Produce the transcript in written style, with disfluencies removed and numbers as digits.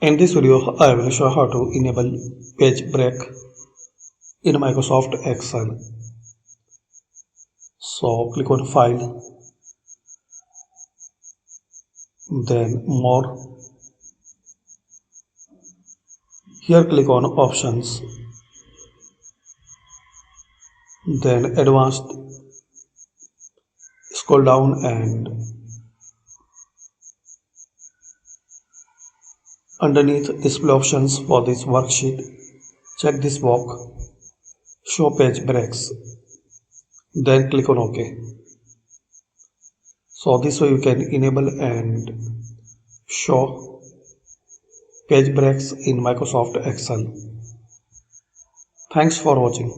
In this video, I will show how to enable page break in Microsoft Excel. So click on File, then More. Here click on Options, then Advanced. Scroll down and underneath Display Options for this worksheet, check this box, Show Page Breaks. Then click on OK. So this way you can enable and show page breaks in Microsoft Excel. Thanks for watching.